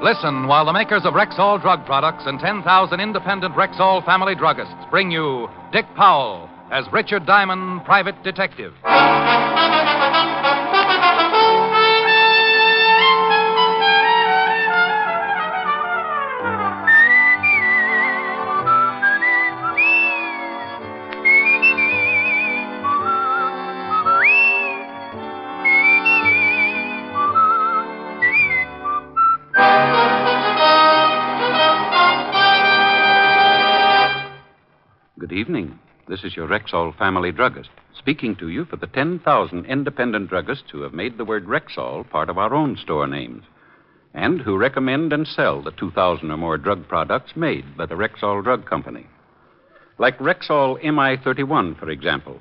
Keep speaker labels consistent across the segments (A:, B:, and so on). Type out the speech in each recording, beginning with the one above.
A: Listen while the makers of Rexall drug products and 10,000 independent Rexall family druggists bring you Dick Powell as Richard Diamond, private detective.
B: Good evening. This is your Rexall family druggist, speaking to you for the 10,000 independent druggists who have made the word Rexall part of our own store names, and who recommend and sell the 2,000 or more drug products made by the Rexall Drug Company. Like Rexall MI31, for example.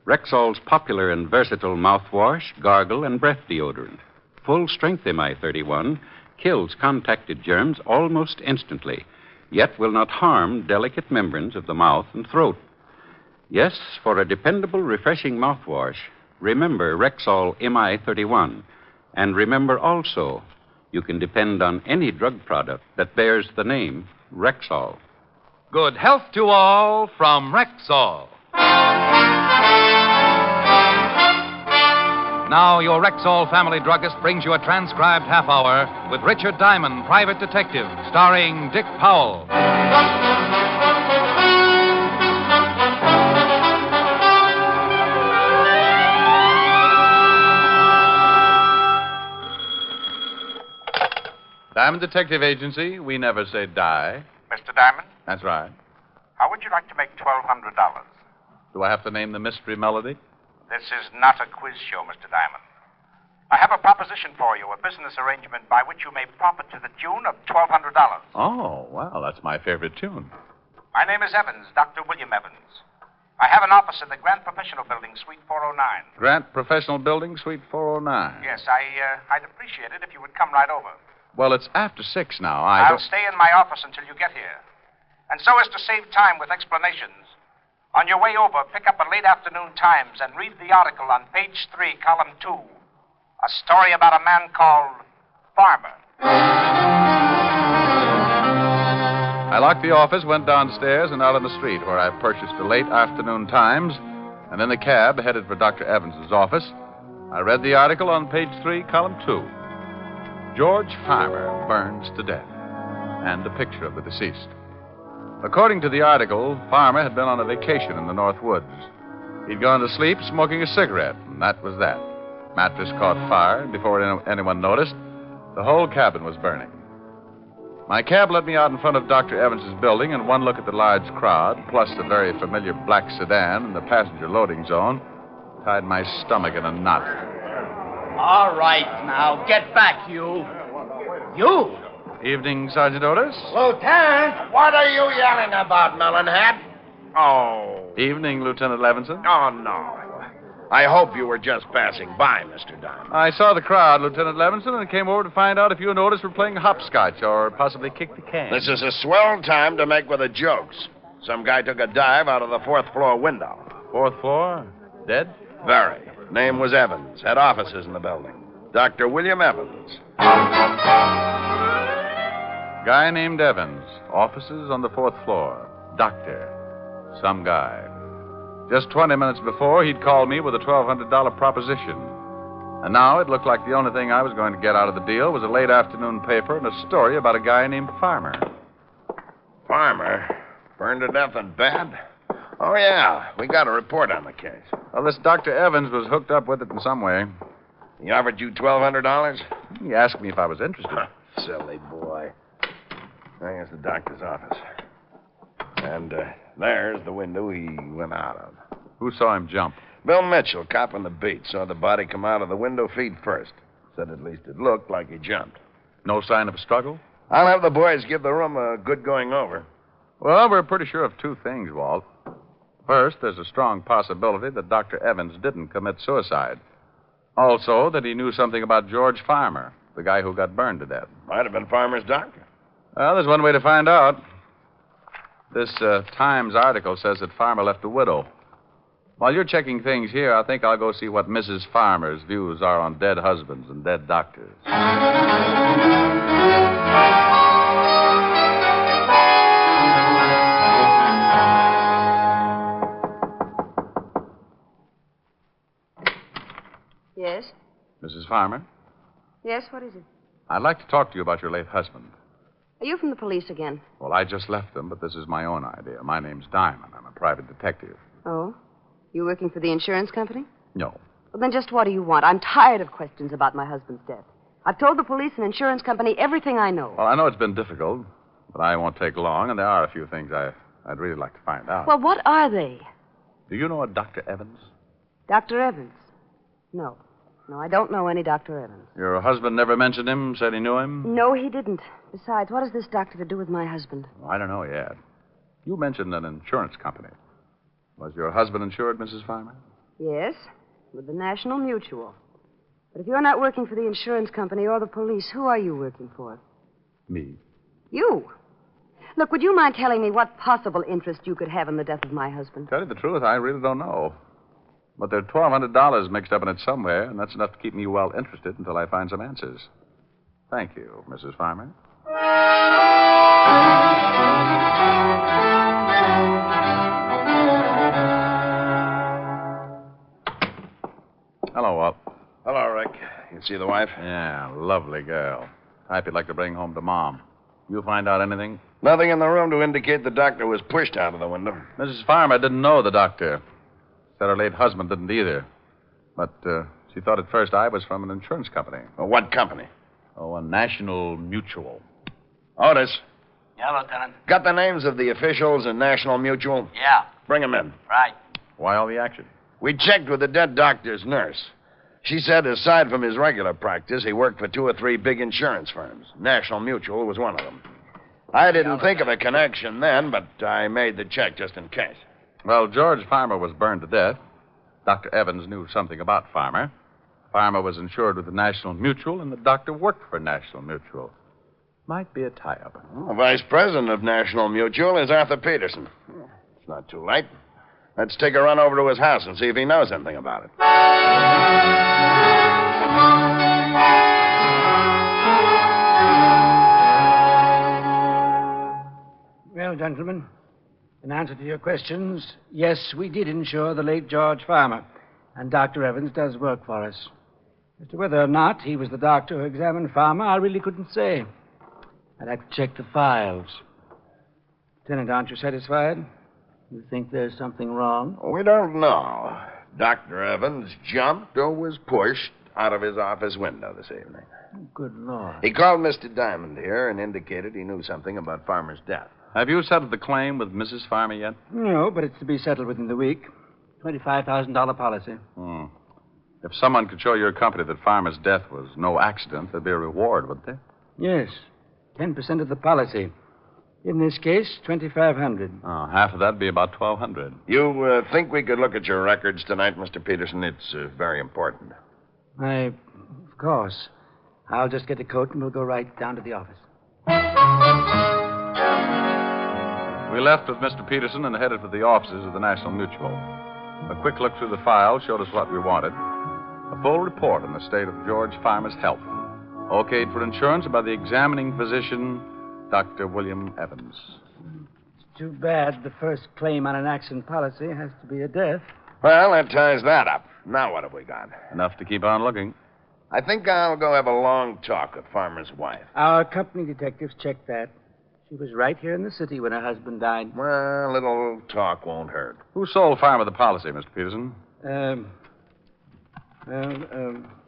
B: Rexall's popular and versatile mouthwash, gargle, and breath deodorant. Full-strength MI31 kills contacted germs almost instantly, yet will not harm delicate membranes of the mouth and throat. Yes, for a dependable, refreshing mouthwash, remember Rexall MI31. And remember also, you can depend on any drug product that bears the name Rexall.
A: Good health to all from Rexall. Now, your Rexall family druggist brings you a transcribed half hour with Richard Diamond, private detective, starring Dick Powell.
C: Diamond Detective Agency, we never say die.
D: Mr. Diamond?
C: That's right.
D: How would you like to make $1,200?
C: Do I have to name the mystery melody?
D: This is not a quiz show, Mr. Diamond. I have a proposition for you, a business arrangement by which you may profit to the tune of $1,200.
C: Oh, well, that's my favorite tune.
D: My name is Evans, Dr. William Evans. I have an office in the Grant Professional Building, Suite 409.
C: Grant Professional Building, Suite 409.
D: Yes, I'd appreciate it if you would come right over.
C: Well, it's after 6 now.
D: I'll stay in my office until you get here. And so as to save time with explanations, on your way over, pick up a late afternoon Times and read the article on page 3, column 2. A story about a man called Farmer.
C: I locked the office, went downstairs, and out on the street, where I purchased a late afternoon Times, and in the cab headed for Dr. Evans's office. I read the article on page 3, column 2. George Farmer burns to death, and a picture of the deceased. According to the article, Farmer had been on a vacation in the North Woods. He'd gone to sleep smoking a cigarette, and that was that. Mattress caught fire, and before anyone noticed, the whole cabin was burning. My cab let me out in front of Dr. Evans's building, and one look at the large crowd, plus the very familiar black sedan in the passenger loading zone, tied my stomach in a knot.
E: All right, now, get back, you. You?
C: Evening, Sergeant Otis.
E: Lieutenant, what are you yelling about, Melonhead?
F: Oh.
C: Evening, Lieutenant Levinson.
F: Oh, no. I hope you were just passing by, Mr. Diamond.
C: I saw the crowd, Lieutenant Levinson, and came over to find out if you and Otis were playing hopscotch or possibly kick the can.
F: This is a swell time to make with the jokes. Some guy took a dive out of the 4th floor window.
C: 4th floor? Dead?
F: Very. Name was Evans. Had offices in the building. Dr. William Evans.
C: Guy named Evans. Offices on the 4th floor. Doctor. Some guy. Just 20 minutes before, he'd called me with a $1,200 proposition. And now it looked like the only thing I was going to get out of the deal was a late afternoon paper and a story about a guy named Farmer.
F: Farmer? Burned to death in bed? Oh, yeah. We got a report on the case.
C: Well, this Dr. Evans was hooked up with it in some way.
F: He offered you $1,200?
C: He asked me if I was interested.
F: Silly boy. There's the doctor's office. And there's the window he went out of.
C: Who saw him jump?
F: Bill Mitchell, cop on the beat, saw the body come out of the window feet first. Said at least it looked like he jumped.
C: No sign of a struggle?
F: I'll have the boys give the room a good going over.
C: Well, we're pretty sure of 2 things, Walt. First, there's a strong possibility that Dr. Evans didn't commit suicide. Also, that he knew something about George Farmer, the guy who got burned to death.
F: Might have been Farmer's doctor.
C: Well, there's one way to find out. This Times article says that Farmer left a widow. While you're checking things here, I think I'll go see what Mrs. Farmer's views are on dead husbands and dead doctors.
G: Yes?
C: Mrs. Farmer,
G: Yes, what is it?
C: I'd like to talk to you about your late husband.
G: Are you from the police again?
C: Well, I just left them, but this is my own idea. My name's Diamond. I'm a private detective.
G: Oh? You working for the insurance company?
C: No.
G: Well, then just what do you want? I'm tired of questions about my husband's death. I've told the police and insurance company everything I know.
C: Well, I know it's been difficult, but I won't take long, and there are a few things I'd really like to find out.
G: Well, what are they?
C: Do you know a Dr. Evans?
G: Dr. Evans? No. No, I don't know any Dr. Evans.
C: Your husband never mentioned him, said he knew him?
G: No, he didn't. Besides, what has this doctor to do with my husband?
C: Well, I don't know yet. You mentioned an insurance company. Was your husband insured, Mrs. Farmer?
G: Yes, with the National Mutual. But if you're not working for the insurance company or the police, who are you working for?
C: Me.
G: You. Look, would you mind telling me what possible interest you could have in the death of my husband?
C: Tell you the truth, I really don't know. But there's $1,200 mixed up in it somewhere, and that's enough to keep me well interested until I find some answers. Thank you, Mrs. Farmer. Hello, Walt.
F: Hello, Rick. You see the wife?
C: Yeah, lovely girl. Type you'd like to bring home to Mom. You find out anything?
F: Nothing in the room to indicate the doctor was pushed out of the window.
C: Mrs. Farmer didn't know the doctor. Said her late husband didn't either. But she thought at first I was from an insurance company.
F: Well, what company?
C: Oh, a National Mutual.
F: Otis,
E: Yeah, Lieutenant.
F: got the names of the officials in National Mutual?
E: Yeah,
F: Bring them in.
E: right.
C: Why all the action?
F: We checked with the dead doctor's nurse. She said aside from his regular practice, he worked for 2 or 3 big insurance firms. National Mutual was one of them. I didn't think of a connection then, but I made the check just in case.
C: Well, George Farmer was burned to death. Dr. Evans knew something about Farmer. Farmer was insured with the National Mutual, and the doctor worked for National Mutual. Might be a tie-up.
F: The vice president of National Mutual is Arthur Peterson. It's not too late. Let's take a run over to his house and see if he knows anything about it.
H: Well, gentlemen, in answer to your questions, yes, we did insure the late George Farmer, and Dr. Evans does work for us. As to whether or not he was the doctor who examined Farmer, I really couldn't say. I'd have to check the files. Lieutenant, aren't you satisfied? You think there's something wrong?
F: We don't know. Dr. Evans jumped or was pushed out of his office window this evening.
H: Good Lord.
F: He called Mr. Diamond here and indicated he knew something about Farmer's death.
C: Have you settled the claim with Mrs. Farmer yet?
H: No, but it's to be settled within the week. $25,000 policy.
C: If someone could show your company that Farmer's death was no accident, there'd be a reward, wouldn't there?
H: Yes, 10% of the policy. In this case, $2,500.
C: Oh, half of that'd be about $1,200.
F: You think we could look at your records tonight, Mr. Peterson? It's very important.
H: Of course. I'll just get a coat and we'll go right down to the office.
C: We left with Mr. Peterson and headed for the offices of the National Mutual. A quick look through the file showed us what we wanted. A full report on the state of George Farmer's health. Okayed for insurance by the examining physician, Dr. William Evans.
H: It's too bad the first claim on an accident policy has to be a death.
F: Well, that ties that up. Now what have we got?
C: Enough to keep on looking.
F: I think I'll go have a long talk with Farmer's wife.
H: Our company detectives checked that. She was right here in the city when her husband died.
F: Well, a little talk won't hurt.
C: Who sold Farmer the policy, Mr. Peterson?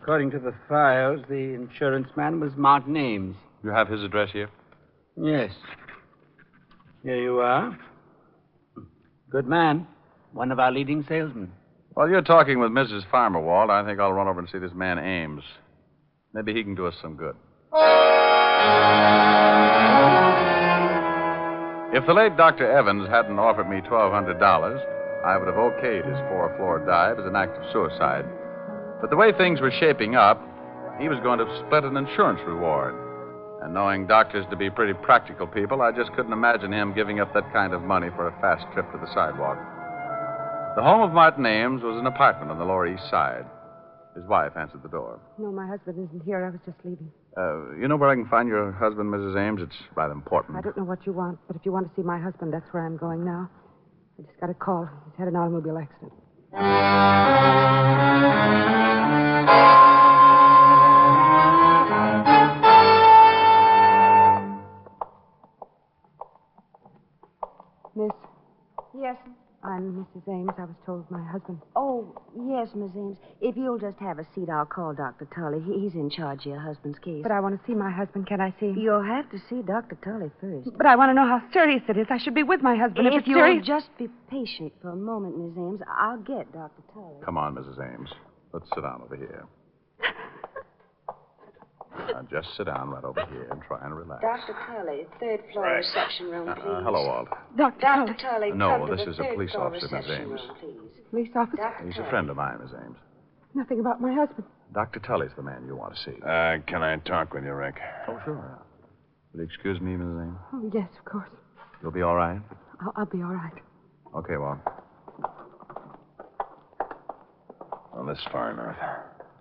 H: According to the files, the insurance man was Martin Ames.
C: You have his address here?
H: Yes. Here you are. Good man. One of our leading salesmen.
C: While you're talking with Mrs. Farmer, Walt, I think I'll run over and see this man Ames. Maybe he can do us some good. If the late Dr. Evans hadn't offered me $1,200, I would have okayed his 4-floor dive as an act of suicide. But the way things were shaping up, he was going to split an insurance reward. And knowing doctors to be pretty practical people, I just couldn't imagine him giving up that kind of money for a fast trip to the sidewalk. The home of Martin Ames was an apartment on the Lower East Side. His wife answered the door.
G: No, my husband isn't here. I was just leaving.
C: You know where I can find your husband, Mrs. Ames? It's rather important.
G: I don't know what you want, but if you want to see my husband, that's where I'm going now. I just got a call. He's had an automobile accident. Miss?
I: Yes.
G: I'm Mrs. Ames. I was told my husband.
I: Oh, yes, Miss Ames. If you'll just have a seat, I'll call Dr. Tully. He's in charge of your husband's case.
G: But I want to see my husband. Can I see him?
I: You'll have to see Dr. Tully first.
G: But I want to know how serious it is. I should be with my husband. If it's
I: you'll
G: serious...
I: just be patient for a moment, Miss Ames, I'll get Dr. Tully.
C: Come on, Mrs. Ames. Let's sit down over here. Now, just sit down right over here and try and relax.
I: Dr. Tully, third floor reception room, please.
C: Hello, Walt.
G: Dr.
I: Tully,
C: No,
I: come to
C: this
I: the
C: is a
I: third
C: police
I: floor
C: officer, Miss
I: reception
C: Ames.
I: room, please.
G: Police officer?
I: Dr.
C: He's a
I: Tully.
C: friend of mine, Miss Ames.
G: Nothing about my husband.
C: Dr. Tully's the man you want to see.
F: Can I talk with you, Rick?
C: Oh, sure. Will you excuse me, Mrs. Ames?
G: Oh, yes, of course.
C: You'll be all right?
G: I'll be all right.
C: Okay, Walt.
F: Well, this is far enough.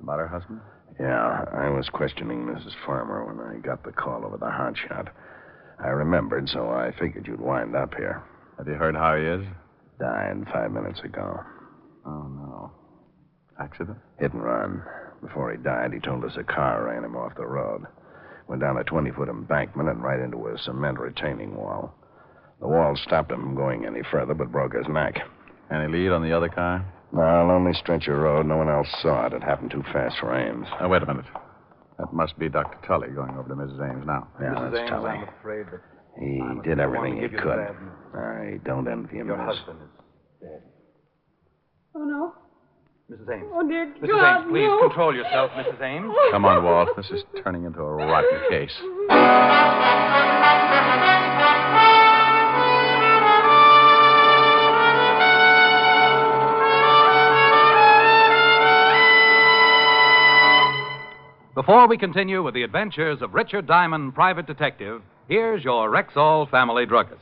C: About her husband?
F: Yeah, I was questioning Mrs. Farmer when I got the call over the hotshot. I remembered, so I figured you'd wind up here.
C: Have you heard how he is?
F: Died 5 minutes ago.
C: Oh, no. Accident?
F: Hit and run. Before he died, he told us a car ran him off the road. Went down a 20-foot embankment and right into a cement retaining wall. The wall stopped him from going any further, but broke his neck.
C: Any lead on the other car?
F: No, lonely stretch of road. No one else saw it. It happened too fast for Ames.
C: Now, wait a minute. That must be Dr. Tully going over to Mrs. Ames now.
F: Yeah,
J: Mrs.
F: that's
J: Ames,
F: Tully.
J: I'm afraid that
F: He
J: I'm
F: did
J: the
F: everything
J: one
F: he
J: to give you
F: could.
J: the bad news.
F: I don't envy him.
J: Your
F: Miss.
J: husband is dead.
G: Oh, no.
J: Mrs. Ames.
G: Oh, dear
J: Mrs.
G: God,
J: Ames, please
G: no.
J: control yourself, Mrs. Ames.
C: Come on, Walt. This is turning into a rotten case.
A: Before we continue with the adventures of Richard Diamond, private detective, here's your Rexall family druggist.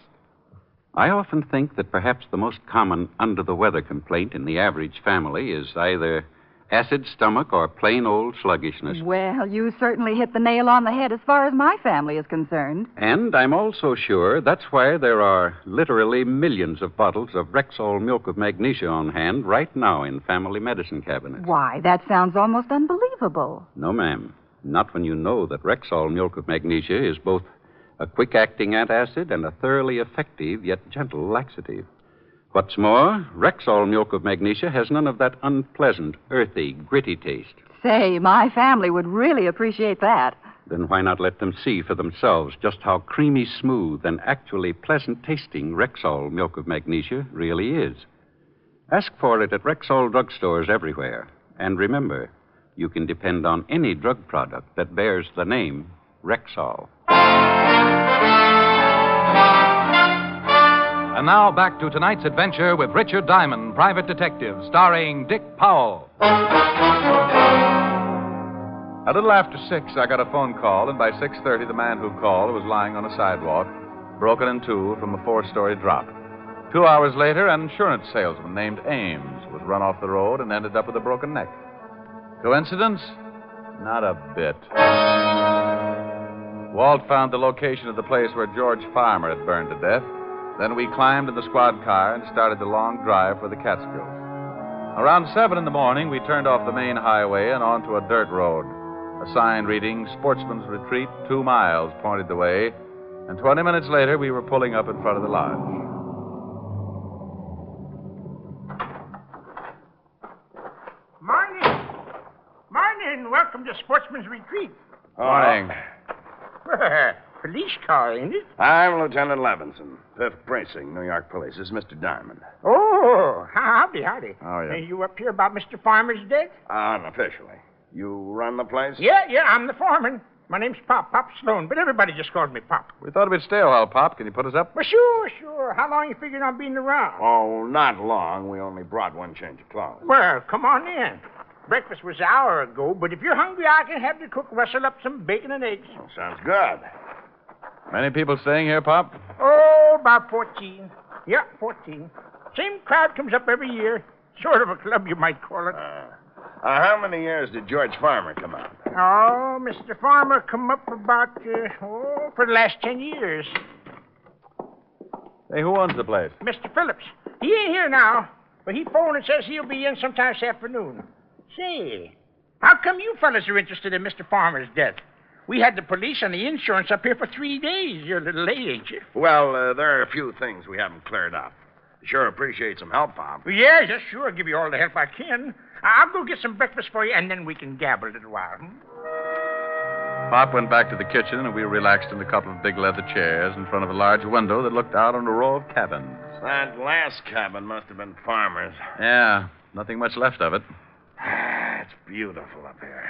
B: I often think that perhaps the most common under-the-weather complaint in the average family is either acid stomach or plain old sluggishness.
K: Well, you certainly hit the nail on the head as far as my family is concerned.
B: And I'm also sure that's why there are literally millions of bottles of Rexall milk of magnesia on hand right now in family medicine cabinets.
K: Why, that sounds almost unbelievable.
B: No, ma'am. Not when you know that Rexall milk of magnesia is both a quick-acting antacid and a thoroughly effective yet gentle laxative. What's more, Rexall milk of magnesia has none of that unpleasant, earthy, gritty taste.
K: Say, my family would really appreciate that.
B: Then why not let them see for themselves just how creamy smooth and actually pleasant-tasting Rexall milk of magnesia really is? Ask for it at Rexall drugstores everywhere. And remember, you can depend on any drug product that bears the name Rexall.
A: And now back to tonight's adventure with Richard Diamond, private detective, starring Dick Powell.
C: A little after 6, I got a phone call, and by 6:30, the man who called was lying on a sidewalk, broken in two from a 4-story drop. 2 hours later, an insurance salesman named Ames was run off the road and ended up with a broken neck. Coincidence? Not a bit. Walt found the location of the place where George Farmer had burned to death. Then we climbed in the squad car and started the long drive for the Catskills. Around 7 in the morning, we turned off the main highway and onto a dirt road. A sign reading Sportsman's Retreat, 2 miles, pointed the way, and 20 minutes later, we were pulling up in front of the lodge.
E: Morning. Morning. Welcome to Sportsman's Retreat.
C: Morning.
E: Police car, ain't it?
F: I'm Lieutenant Levinson, 5th Precinct, New York Police. This is Mr. Diamond.
E: Oh, howdy.
C: Oh, yeah.
E: Are you up here about Mr. Farmer's death?
F: Unofficially. You run the place?
E: Yeah, I'm the foreman. My name's Pop Sloan, but everybody just calls me Pop.
C: We thought it'd stay a while, Pop. Can you put us up?
E: Well, sure. How long you figuring on being around?
F: Oh, not long. We only brought one change of clothes.
E: Well, come on in. Breakfast was an hour ago, but if you're hungry, I can have the cook rustle up some bacon and eggs.
F: Oh, sounds good.
C: Many people staying here, Pop?
E: Oh, about 14. Yeah, 14. Same crowd comes up every year. Sort of a club, you might call it.
F: How many years did George Farmer come up?
E: Oh, Mr. Farmer come up about, for the last 10 years.
C: Hey, who owns the place?
E: Mr. Phillips. He ain't here now, but he phoned and says he'll be in sometime this afternoon. Say, how come you fellas are interested in Mr. Farmer's death? We had the police and the insurance up here for 3 days. You're a little late, ain't you?
F: Well, there are a few things we haven't cleared up. Sure appreciate some help, Pop.
E: Well, yeah, sure. I'll give you all the help I can. I'll go get some breakfast for you, and then we can gabble a little while.
C: Pop went back to the kitchen, and we relaxed in a couple of big leather chairs in front of a large window that looked out on a row of cabins.
F: That last cabin must have been Farmer's.
C: Yeah, nothing much left of it.
F: It's beautiful up here.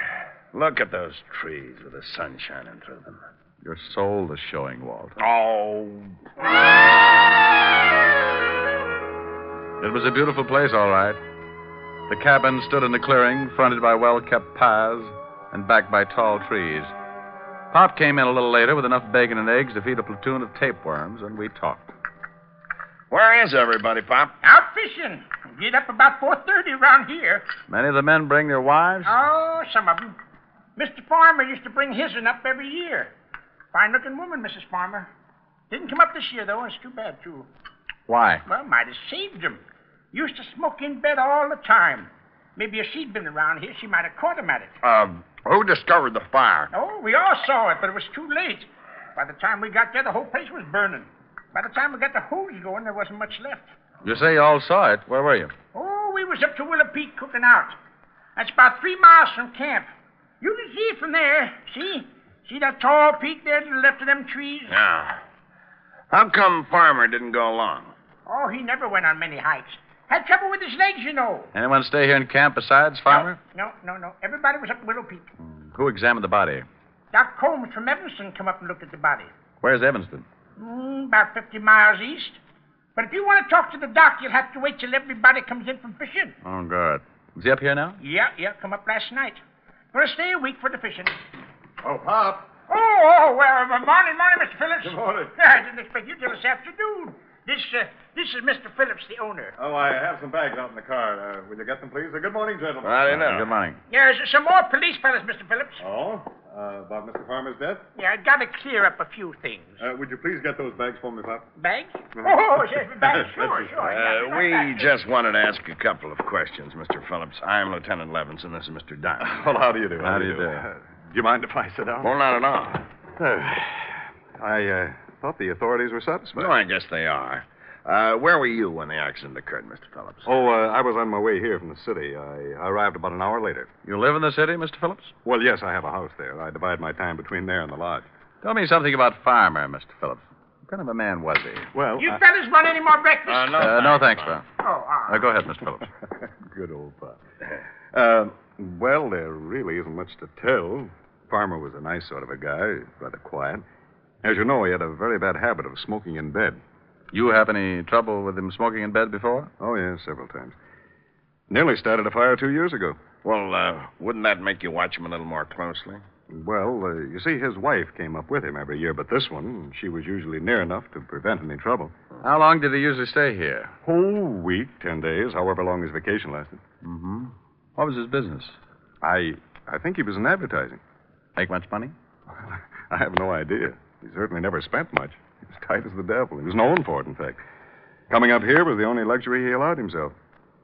F: Look at those trees with the sun shining through them.
C: Your soul is showing, Walt.
F: Oh.
C: It was a beautiful place, all right. The cabin stood in a clearing, fronted by well-kept paths and backed by tall trees. Pop came in a little later with enough bacon and eggs to feed a platoon of tapeworms, and we talked.
F: Where is everybody, Pop?
E: Out fishing. Get up about 4:30 around here.
C: Many of the men bring their wives?
E: Oh, some of them. Mr. Farmer used to bring his'n up every year. Fine-looking woman, Mrs. Farmer. Didn't come up this year, though. It's too bad, too.
C: Why?
E: Well, might have saved him. Used to smoke in bed all the time. Maybe if she'd been around here, she might have caught him at it.
F: Who discovered the fire?
E: Oh, we all saw it, but it was too late. By the time we got there, the whole place was burning. By the time we got the hose going, there wasn't much left.
C: You say you all saw it. Where were you?
E: Oh, we was up to Willow Peak cooking out. That's about 3 miles from camp. You can see it from there. See? See that tall peak there to the left of them trees?
F: Yeah. How come Farmer didn't go along?
E: Oh, he never went on many hikes. Had trouble with his legs, you know.
C: Anyone stay here in camp besides Farmer?
E: No. Everybody was up at Willow Peak.
C: Who examined the body?
E: Doc Combs from Evanston come up and looked at the body.
C: Where's Evanston?
E: About 50 miles east. But if you want to talk to the doc, you'll have to wait till everybody comes in from fishing.
C: Oh, good. Is he up here now?
E: Yeah, come up last night. Gonna stay a week for the fishing.
L: Oh, Pop.
E: Well, morning, Mr. Phillips.
L: Good morning.
E: I didn't expect you till this afternoon. This is Mr. Phillips, the owner.
L: Oh, I have some bags out in the car. Will you get them, please? Good morning, gentlemen.
F: I don't know.
C: Good morning.
E: There's some more police fellas, Mr. Phillips.
L: Oh? About Mr. Farmer's death?
E: Yeah, I gotta clear up a few things.
L: Would you please get those bags for me, Pop?
E: Bags? Oh, bags, sure.
F: We just wanted to ask a couple of questions, Mr. Phillips. I'm Lieutenant Levinson. This is Mr. Diamond.
L: Well, how do you do?
C: How do you do?
L: Do you mind if I sit down?
F: Well, not at all.
L: I thought the authorities were satisfied.
F: No, I guess they are. Where were you when the accident occurred, Mr. Phillips?
L: Oh, I was on my way here from the city. I arrived about an hour later.
C: You live in the city, Mr. Phillips?
L: Well, yes, I have a house there. I divide my time between there and the lodge.
C: Tell me something about Farmer, Mr. Phillips. What kind of a man was he?
L: Well,
E: You fellas want any more breakfast?
C: No, thanks, Pop.
E: Oh,
C: Go ahead, Mr. Phillips.
L: Good old Pop. Well, there really isn't much to tell. Farmer was a nice sort of a guy, rather quiet. As you know, he had a very bad habit of smoking in bed.
C: You have any trouble with him smoking in bed before?
L: Oh, yes, several times. Nearly started a fire 2 years ago.
F: Well, wouldn't that make you watch him a little more closely?
L: Well, you see, his wife came up with him every year, but this one, she was usually near enough to prevent any trouble.
C: How long did he usually stay here?
L: Whole week, 10 days, however long his vacation lasted.
C: Mm-hmm. What was his business?
L: I think he was in advertising.
C: Make much money?
L: I have no idea. He certainly never spent much. He was tight as the devil. He was known for it, in fact. Coming up here was the only luxury he allowed himself.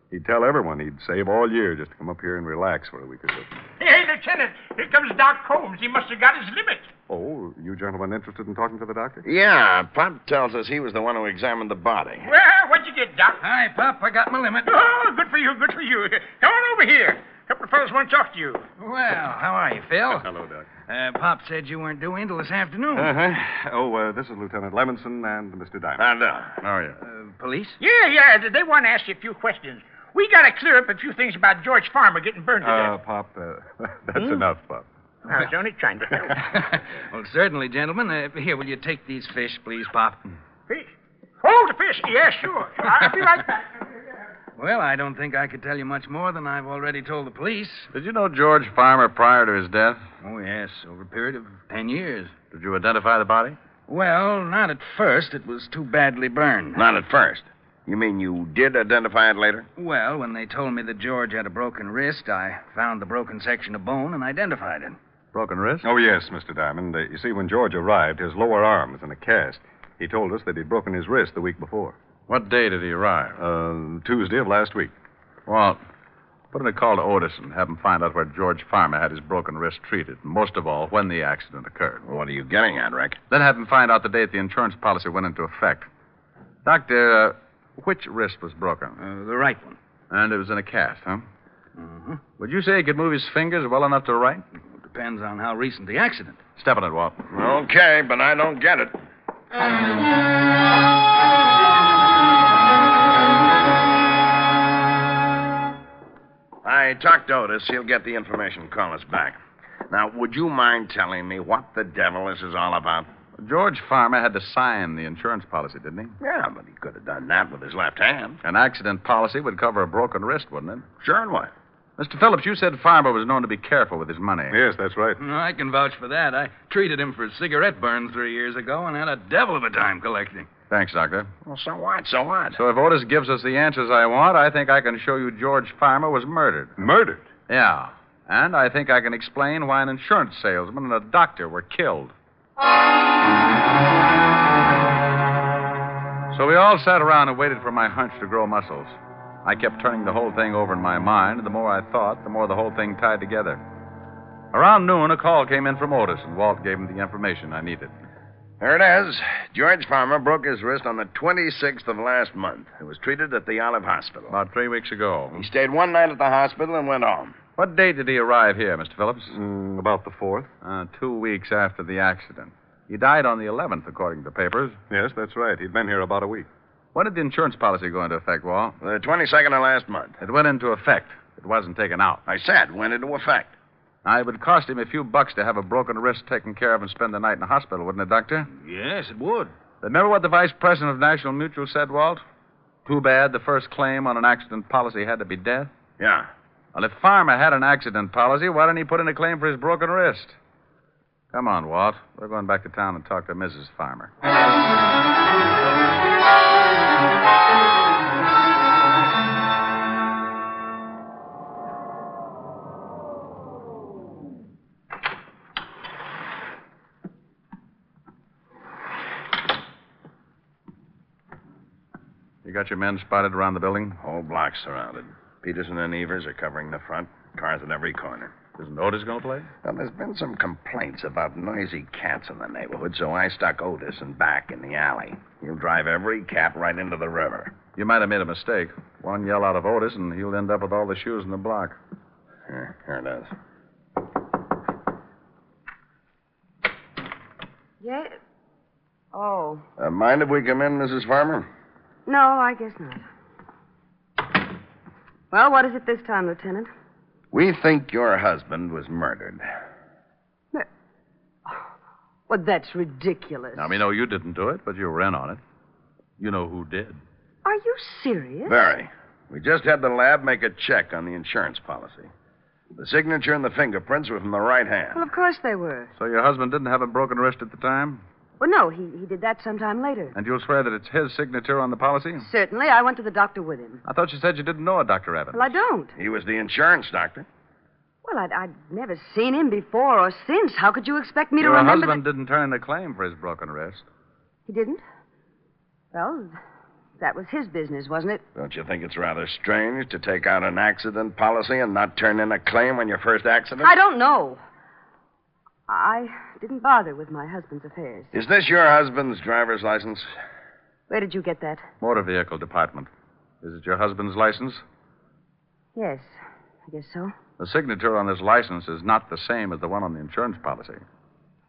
L: He'd tell everyone he'd save all year just to come up here and relax for a week or so.
E: Hey, Lieutenant, here comes Doc Combs. He must have got his limit.
L: Oh, you gentlemen interested in talking to the doctor?
F: Yeah, Pop tells us he was the one who examined the body.
E: Well, what'd you get, Doc?
H: Hi, Pop. I got my limit.
E: Oh, good for you. Come on over here. A couple of fellas want to talk to you.
H: Well, how are you, Phil?
L: Hello, Doc.
H: Pop said you weren't due in till this afternoon.
L: Uh-huh. Oh, this is Lieutenant Levinson and Mr. Diamond.
F: How are you?
H: Police?
E: Yeah. They want to ask you a few questions. We got to clear up a few things about George Farmer getting burned to death.
L: Pop, that's enough, Pop.
E: I was only trying to help.
H: Well, certainly, gentlemen. Here, will you take these fish, please, Pop?
E: Fish? Oh, the fish. Yeah, sure. I'll be right back.
H: Well, I don't think I could tell you much more than I've already told the police.
C: Did you know George Farmer prior to his death?
H: Oh, yes, over a period of 10 years.
C: Did you identify the body?
H: Well, not at first. It was too badly burned.
F: Not at first. You mean you did identify it later?
H: Well, when they told me that George had a broken wrist, I found the broken section of bone and identified it.
C: Broken wrist?
L: Oh, yes, Mr. Diamond. You see, when George arrived, his lower arm was in a cast. He told us that he'd broken his wrist the week before.
C: What day did he arrive?
L: Tuesday of last week.
C: Well, put in a call to Otis and have him find out where George Farmer had his broken wrist treated, and most of all, when the accident occurred.
F: Well, what are you getting at, Rick?
C: Then have him find out the date the insurance policy went into effect. Doctor, which wrist was broken?
H: The right one.
C: And it was in a cast, huh?
H: Mm-hmm.
C: Would you say he could move his fingers well enough to write?
H: Depends on how recent the accident.
C: Step on it, Walt.
F: Okay, but I don't get it. I talked to Otis. He'll get the information. Call us back. Now, would you mind telling me what the devil this is all about?
C: George Farmer had to sign the insurance policy, didn't he?
F: Yeah, but he could have done that with his left hand.
C: An accident policy would cover a broken wrist, wouldn't it?
F: Sure, and what?
C: Mr. Phillips, you said Farmer was known to be careful with his money.
L: Yes, that's right.
J: I can vouch for that. I treated him for cigarette burns 3 years ago and had a devil of a time collecting.
C: Thanks, Doctor.
F: Well, so what? So what?
C: So if Otis gives us the answers I want, I think I can show you George Farmer was murdered.
L: Murdered?
C: Yeah. And I think I can explain why an insurance salesman and a doctor were killed. So we all sat around and waited for my hunch to grow muscles. I kept turning the whole thing over in my mind, and the more I thought, the more the whole thing tied together. Around noon, a call came in from Otis, and Walt gave him the information I needed.
F: There it is. George Farmer broke his wrist on the 26th of last month. He was treated at the Olive Hospital.
C: About 3 weeks ago.
F: He stayed one night at the hospital and went home.
C: What date did he arrive here, Mr. Phillips?
L: About the 4th.
C: 2 weeks after the accident. He died on the 11th, according to the papers.
L: Yes, that's right. He'd been here about a week.
C: When did the insurance policy go into effect, Walt?
F: The 22nd of last month.
C: It went into effect. It wasn't taken out.
F: I said went into effect.
C: Now, it would cost him a few bucks to have a broken wrist taken care of and spend the night in the hospital, wouldn't it, Doctor?
J: Yes, it would.
C: Remember what the vice president of National Mutual said, Walt? Too bad the first claim on an accident policy had to be death.
F: Yeah.
C: Well, if Farmer had an accident policy, why didn't he put in a claim for his broken wrist? Come on, Walt. We're going back to town and talk to Mrs. Farmer. You got your men spotted around the building?
F: Whole block surrounded. Peterson and Evers are covering the front. Cars at every corner.
C: Isn't Otis going to play?
F: Well, there's been some complaints about noisy cats in the neighborhood, so I stuck Otis and back in the alley. He'll drive every cat right into the river.
C: You might have made a mistake. One yell out of Otis, and he'll end up with all the shoes in the block.
F: Here it is.
G: Yeah? Oh.
F: Mind if we come in, Mrs. Farmer?
G: No, I guess not. Well, what is it this time, Lieutenant?
F: We think your husband was murdered.
G: Well, that's ridiculous.
C: Now, we know you didn't do it, but you were in on it. You know who did.
G: Are you serious?
F: Very. We just had the lab make a check on the insurance policy. The signature and the fingerprints were from the right hand.
G: Well, of course they were.
C: So your husband didn't have a broken wrist at the time?
G: Well, no, he did that sometime later.
C: And you'll swear that it's his signature on the policy?
G: Certainly. I went to the doctor with him.
C: I thought you said you didn't know a Dr. Evans.
G: Well, I don't.
F: He was the insurance doctor.
G: Well, I'd never seen him before or since. How could you expect me to
C: Your
G: remember
C: husband didn't turn in a claim for his broken wrist.
G: He didn't? Well, that was his business, wasn't it?
F: Don't you think it's rather strange to take out an accident policy and not turn in a claim on your first accident?
G: I don't know. I didn't bother with my husband's affairs.
F: Is this your husband's driver's license?
G: Where did you get that?
C: Motor Vehicle Department. Is it your husband's license?
G: Yes, I guess so.
C: The signature on this license is not the same as the one on the insurance policy.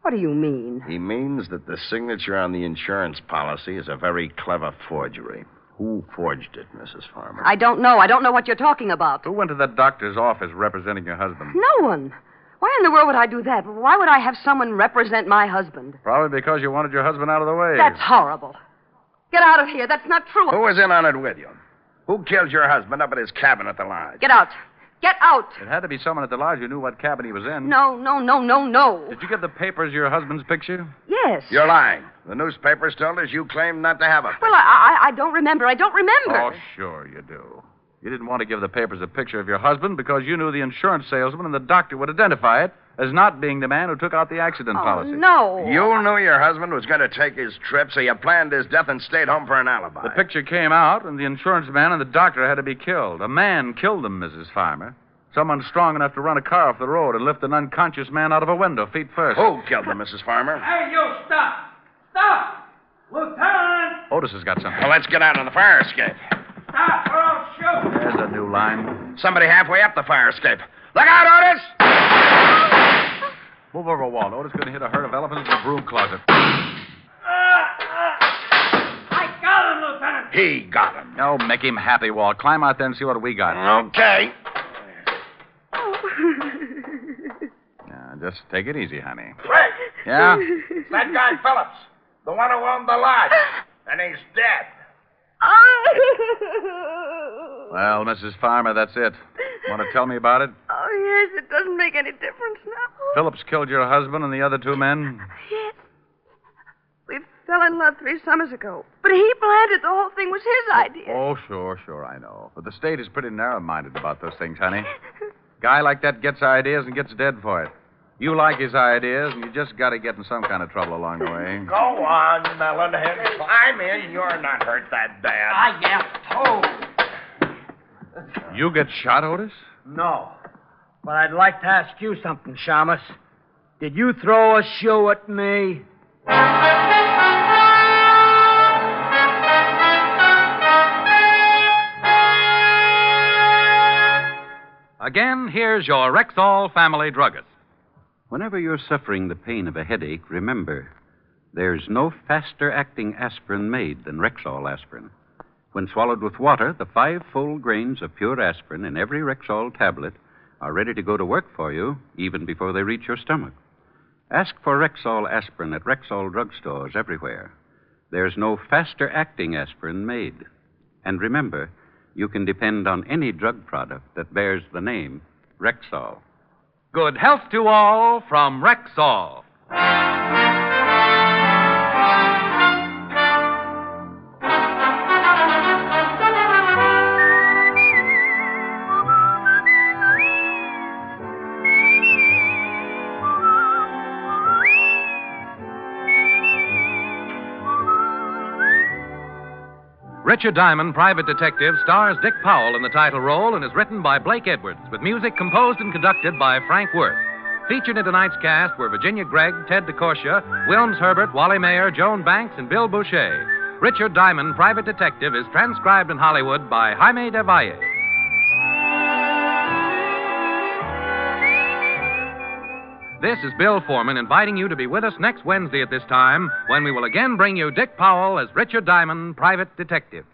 G: What do you mean?
F: He means that the signature on the insurance policy is a very clever forgery. Who forged it, Mrs. Farmer?
G: I don't know. I don't know what you're talking about.
C: Who went to that doctor's office representing your husband?
G: No one. Why in the world would I do that? Why would I have someone represent my husband?
C: Probably because you wanted your husband out of the way.
G: That's horrible. Get out of here. That's not true.
F: Who was in on it with you? Who killed your husband up at his cabin at the lodge?
G: Get out.
I: Get out.
C: It had to be someone at the lodge who knew what cabin he was in.
I: No.
C: Did you give the papers your husband's picture?
I: Yes.
F: You're lying. The newspapers told us you claimed not to have a picture.
I: Well, I don't remember. I don't remember.
C: Oh, sure you do. You didn't want to give the papers a picture of your husband because you knew the insurance salesman and the doctor would identify it as not being the man who took out the accident policy.
I: No.
F: You knew your husband was going to take his trip, so you planned his death and stayed home for an alibi.
C: The picture came out, and the insurance man and the doctor had to be killed. A man killed them, Mrs. Farmer. Someone strong enough to run a car off the road and lift an unconscious man out of a window, feet first.
F: Who killed him, Mrs. Farmer?
H: Hey, you, stop! Stop! Lieutenant!
C: Otis has got something.
F: Well, let's get out on the fire escape.
H: Stop or I'll shoot!
C: There's a new line.
F: Somebody halfway up the fire escape. Look out, Otis!
C: Move over, Walt. Otis going to hit a herd of elephants in a broom closet.
H: I got him, Lieutenant!
F: He got him.
C: No, make him happy, Walt. Climb out there and see what we got.
F: Okay.
C: Now, just take it easy, honey.
F: Gregg!
C: Yeah?
F: That guy Phillips, the one who owned the lodge. And he's dead.
C: Well, Mrs. Farmer, that's it. Want to tell me about it?
I: Oh, yes, it doesn't make any difference now.
C: Phillips killed your husband and the other two men?
I: Yes. We fell in love 3 summers ago. But he planned it. The whole thing was his idea.
C: Oh, sure, I know. But the state is pretty narrow-minded about those things, honey. Guy like that gets ideas and gets dead for it. You like his ideas, and you just got to get in some kind of trouble along the way.
F: Go on, Melonhead. Climb in. You're not hurt that bad.
H: I am told.
C: You get shot, Otis?
H: No. But I'd like to ask you something, Shamus. Did you throw a shoe at me?
A: Again, here's your Rexall family druggist.
B: Whenever you're suffering the pain of a headache, remember, there's no faster-acting aspirin made than Rexall aspirin. When swallowed with water, the 5 full grains of pure aspirin in every Rexall tablet are ready to go to work for you even before they reach your stomach. Ask for Rexall aspirin at Rexall drugstores everywhere. There's no faster-acting aspirin made. And remember, you can depend on any drug product that bears the name Rexall.
A: Good health to all from Rexall. Richard Diamond, Private Detective, stars Dick Powell in the title role and is written by Blake Edwards, with music composed and conducted by Frank Worth. Featured in tonight's cast were Virginia Gregg, Ted Corsia, Wilms, Herbert, Wally, Maher, Joan Banks, and Bill Bouchey. Richard Diamond, Private Detective, is transcribed in Hollywood by Jaime de Valle. This is Bill Forman inviting you to be with us next Wednesday at this time when we will again bring you Dick Powell as Richard Diamond, Private Detective.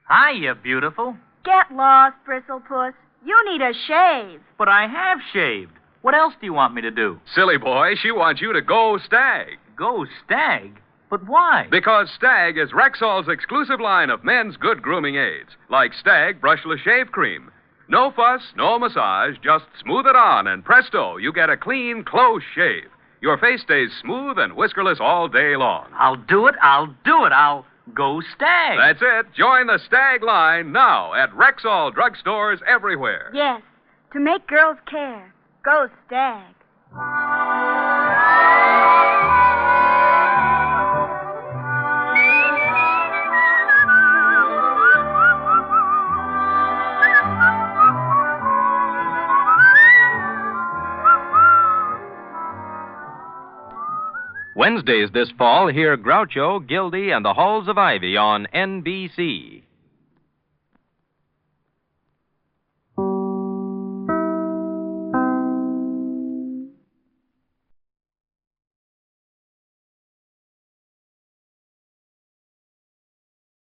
M: Hiya, beautiful.
N: Get lost, Bristlepuss. You need a shave.
M: But I have shaved. What else do you want me to do?
O: Silly boy, she wants you to go Stag.
M: Go Stag? But why?
O: Because Stag is Rexall's exclusive line of men's good grooming aids, like Stag Brushless Shave Cream. No fuss, no massage, just smooth it on, and presto, you get a clean, close shave. Your face stays smooth and whiskerless all day long.
M: I'll do it. I'll go Stag.
O: That's it. Join the Stag line now at Rexall drugstores everywhere.
N: Yes, to make girls care. Go Stag.
P: Wednesdays this fall, hear Groucho, Gildy, and the Halls of Ivy on NBC.